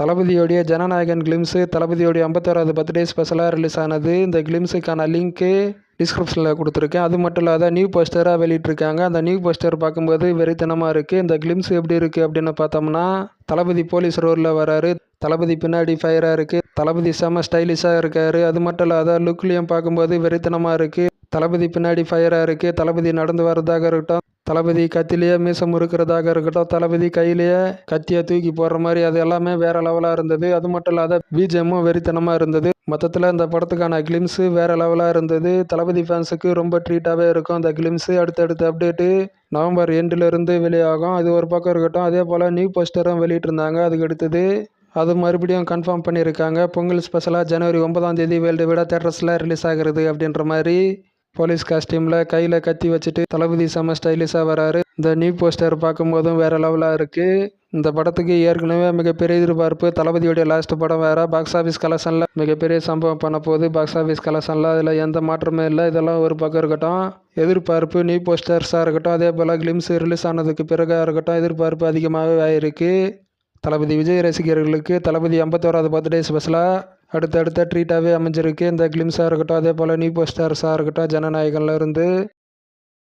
தளபதியோடைய Jananayagan glimpse தளபதியோடைய 51வது birthday ஸ்பெஷலாக release ஆனது. இந்த கிளிம்ஸுக்கான லிங்க்கு டிஸ்கிரிப்ஷனில் கொடுத்துருக்கேன். அது மட்டும் இல்லாத நியூ போஸ்டராக வெளியிட்டிருக்காங்க. அந்த நியூ போஸ்டர் பார்க்கும்போது வெறித்தனமாக இருக்குது. இந்த கிளிம்ஸ் எப்படி இருக்குது அப்படின்னு பார்த்தோம்னா, தளபதி போலீஸ் ரோலில் வராரு. தளபதி பின்னாடி ஃபயராக இருக்குது. தளபதி செம்ம ஸ்டைலிஷாக இருக்கார். அது மட்டும் இல்லாத லுக்லேயும் பார்க்கும்போது வெறித்தனமாக இருக்குது. தளபதி பின்னாடி ஃபயராக இருக்குது. தளபதி நடந்து வர்றதாக இருக்கட்டும், தளபதி கத்திலேயே மீசை முறுக்கிறதாக இருக்கட்டும், தளபதி கையிலேயே கத்தியை தூக்கி போடுற மாதிரி அது எல்லாமே வேறு லெவலாக இருந்தது. அது மட்டும் இல்லாத பிஜிஎம்மும் வெறித்தனமாக இருந்தது. மொத்தத்தில் இந்த படத்துக்கான கிளிம்ஸு வேறு லெவலாக இருந்தது. தளபதி ஃபேன்ஸுக்கு ரொம்ப ட்ரீட்டாகவே இருக்கும் அந்த கிளிம்ஸு. அடுத்தடுத்த அப்டேட்டு நவம்பர் எண்டிலிருந்து வெளியாகும். அது ஒரு பக்கம் இருக்கட்டும். அதே போல் நியூ போஸ்டரும் வெளியிட்டிருந்தாங்க. அதுக்கு அடுத்தது அது மறுபடியும் கன்ஃபார்ம் பண்ணியிருக்காங்க. பொங்கல் ஸ்பெஷலாக ஜனவரி 9ஆம் தேதி வேர்ல்டு விட தேட்டர்ஸில் ரிலீஸ் ஆகிறது அப்படின்ற மாதிரி. போலீஸ் காஸ்டியூமில் கையில் கத்தி வச்சுட்டு தளபதி செம்ம ஸ்டைலிஷாக வராரு. இந்த நியூ போஸ்டர் பார்க்கும்போதும் வேறு லெவலாக இருக்குது. இந்த படத்துக்கு ஏற்கனவே மிகப்பெரிய எதிர்பார்ப்பு. தளபதியோடைய லாஸ்ட் படம் வேறு. பாக்ஸ் ஆஃபீஸ் கலெக்ஷனில் மிகப்பெரிய சம்பவம் பண்ண போகுது. பாக்ஸ் ஆஃபீஸ் கலெக்ஷனில் அதில் எந்த மாற்றமே இல்லை. இதெல்லாம் ஒரு பக்கம் இருக்கட்டும். எதிர்பார்ப்பு நியூ போஸ்டர்ஸாக இருக்கட்டும், அதே போல் கிளிம்ஸ் ரிலீஸ் ஆனதுக்கு பிறகாக இருக்கட்டும், எதிர்பார்ப்பு அதிகமாகவே ஆயிருக்கு. தளபதி விஜய் ரசிகர்களுக்கு தளபதி 51வது பர்த்டே ஸ்பெஷலாக அடுத்தடுத்த ட்ரீட்டாகவே அமைஞ்சிருக்கு. இந்த கிளிம்ஸாக இருக்கட்டும், அதே போல் நியூ போஸ்டர்ஸாக இருக்கட்டும், ஜனநாயகன்ல இருந்து